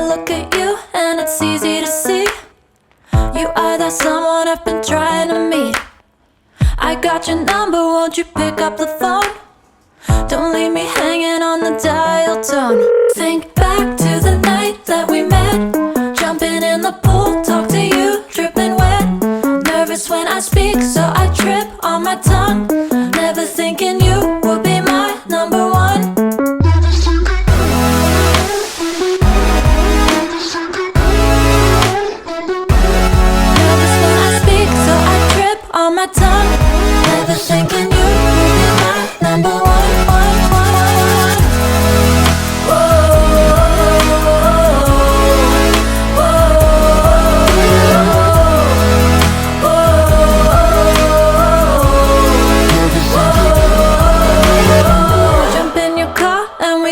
look at you and it's easy to see you are that someone I've been trying to meet. I got your number, won't you pick up the phone? Don't leave me hanging on the dial tone. Think back to the night that we met, jumping in the pool, talk to you, dripping wet. Nervous when I speak, so I trip on my tongue. Never thinking you would be my number one. Nervous when I speak, so I trip on my tongue. Never thinking you would be my number one.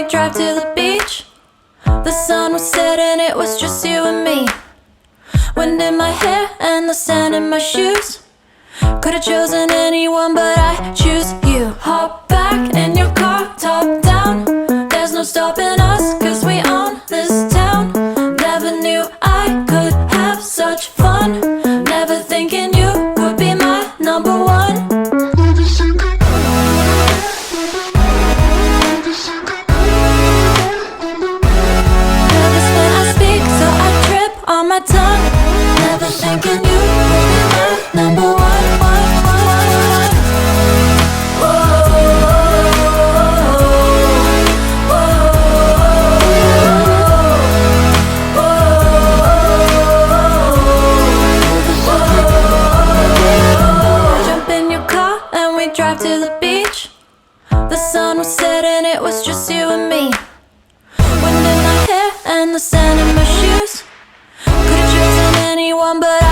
Drive to the beach. The sun was setting, it was just you and me. Wind in my hair and the sand in my shoes. Could've chosen anyone, but I choose you. Hop back in your car, top down. There's no stopping us, cause we own this town. Never knew I could have such fun. Never thinking you would be my number one. On my tongue, never thinking you would be my number one. Jump in your car and we drive to the beach. The sun was setting, it was just you and me. Wind in my hair and the sand in my shoes. Could've chosen anyone, but